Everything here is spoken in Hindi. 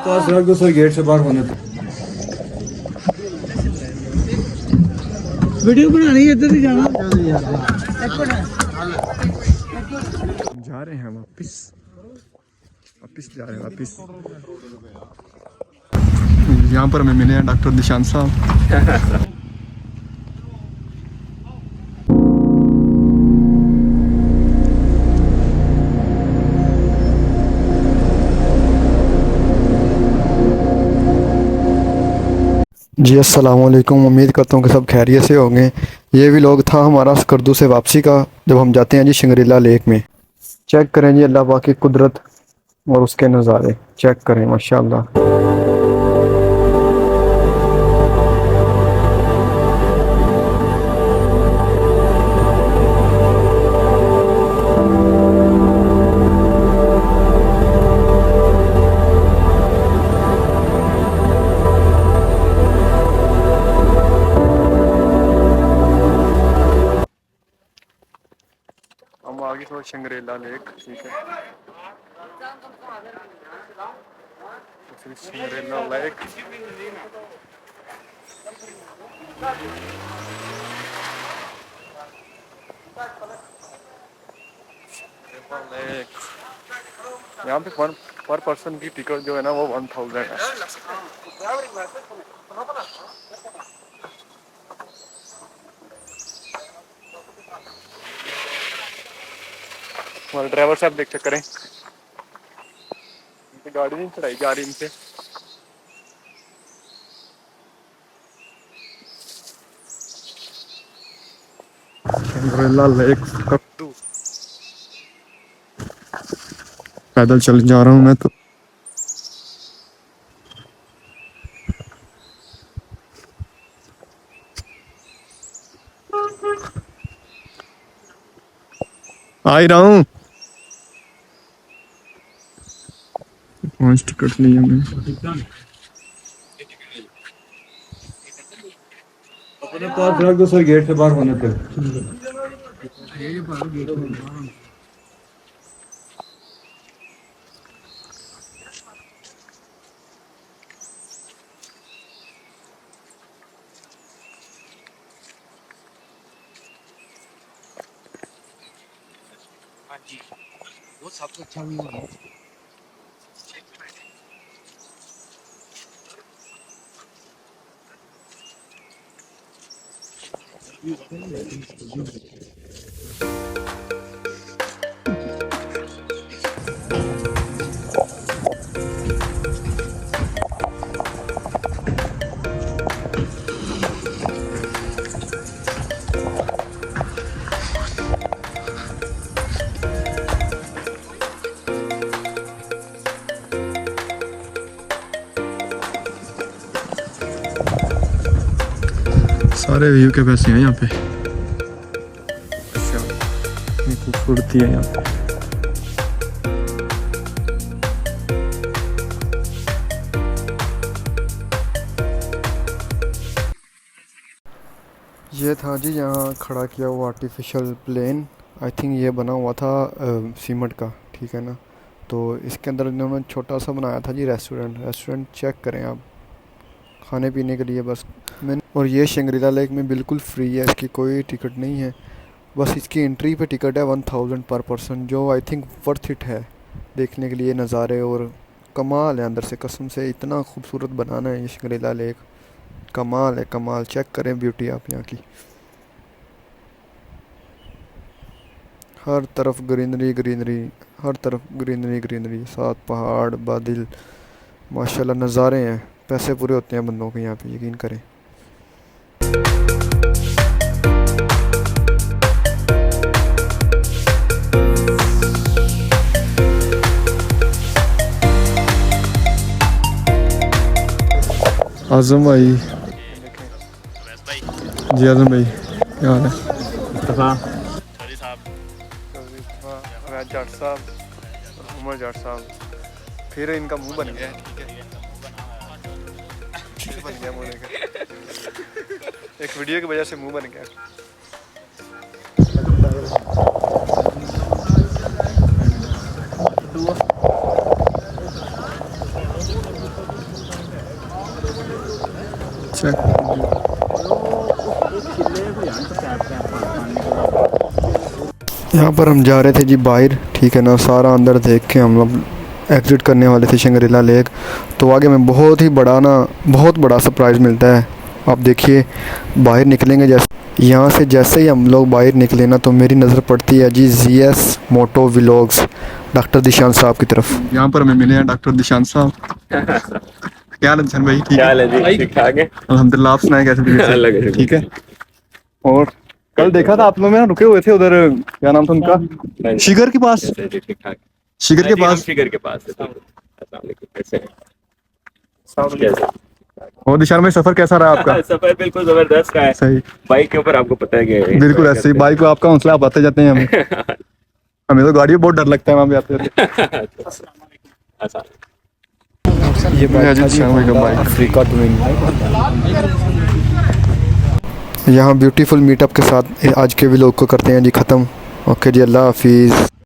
पास रख दो सर, गेट से बाहर होने तक। वीडियो बनानी है, इधर ही जाना। जा रहे हैं वापस जा रहे हैं वापस। यहाँ पर हमें मिले हैं डॉक्टर निशांत साहब। जी अस्सलाम वालेकुम, उम्मीद करता हूँ कि सब खैरियत से होंगे। ये भी लोग था हमारा स्कर्दू से वापसी का, जब हम जाते हैं जी शंग्रीला लेक में। चेक करें जी अल्लाह पाक की कुदरत और उसके नज़ारे चेक करें, माशाल्लाह। हम आगे तो शंग्रीला लेक, ठीक है, शंग्रीला लेक। यहाँ पे पर पर्सन की टिकट जो है ना वो 1000 है। हमारे ड्राइवर साहब देख चेक करें, गाड़ी नहीं चढ़ाई जा रही इनसे। शंग्रीला लेक कट्टू। पैदल चल जा रहा हूँ मैं तो। आ ही रहा हूँ। 5 टिकट लिए मैं। अपने पास रख दो सर, गेट से बाहर होने तक। वो सबसे अच्छा व्यू है। सारे व्यू के पैसे हैं यहाँ पे। अच्छा, इतनी खूबसूरती है यहाँ पे। ये था जी यहाँ खड़ा किया हुआ आर्टिफिशियल प्लेन। आई थिंक ये बना हुआ था सीमेंट का, ठीक है ना। तो इसके अंदर इन्होंने छोटा सा बनाया था जी रेस्टोरेंट चेक करें आप, खाने पीने के लिए बस। मैंने और ये शंग्रीला लेक में बिल्कुल फ्री है, इसकी कोई टिकट नहीं है। बस इसकी एंट्री पे टिकट है 1000 पर पर्सन, जो आई थिंक वर्थ इट है देखने के लिए नज़ारे। और कमाल है अंदर से, कसम से इतना खूबसूरत बनाना है ये शंग्रीला लेक, कमाल है कमाल। चेक करें ब्यूटी आप यहाँ की, हर तरफ ग्रीनरी, हर तरफ ग्रीनरी, साथ पहाड़ बादल, माशाल्लाह नज़ारे हैं। पैसे पूरे होते हैं बंदों के यहाँ पे, यकीन करें। आजम भाई, जी आजम भाई क्या हाल है? जाट साहब, उमर जाट साहब, फिर इनका मुंह बन गया है, ठीक है, बन गया मुंह लेकर। एक वीडियो की वजह से मुंह बन गया। यहाँ पर हम जा रहे थे जी बाहर, ठीक है ना, सारा अंदर देख के हम लोग एग्जिट करने वाले थे शंग्रीला लेक। तो आगे में बहुत बड़ा सरप्राइज़ मिलता है। आप देखिए बाहर निकलेंगे, जैसे यहाँ से जैसे ही हम लोग बाहर निकले ना तो मेरी नज़र पड़ती है जी ZS मोटो व्लॉग्स डॉक्टर दिशांत साहब की तरफ। यहाँ पर हमें मिले हैं डॉक्टर दिशांत साहब। क्या हाल है दिशांत भाई? ठीक है, ठीक ठाक है। अल्हम्दुलिल्लाह। आप सुनाए कैसे? ठीक है। और कल देखा था आप लोग में रुके हुए थे उधर, क्या नाम था उनका, शिगर के पास। ठीक ठाक। शिगर के पास और दिशा में सफर कैसा रहा आपका? सफर बिल्कुल जबरदस्त का है। सही। बाइक के ऊपर आपको पता है कि बिल्कुल ऐसे ही बाइक पे आपका हौसला आप आते जाते हैं। हमें तो गाड़ी में बहुत डर लगता है वहाँ पे आते ये बाइक अफ्रीका ट्विन। यहाँ ब्यूटीफुल मीटअप के साथ आज के व्लॉग को करते हैं जी ख़त्म। ओके जी, अल्लाह हाफिज़।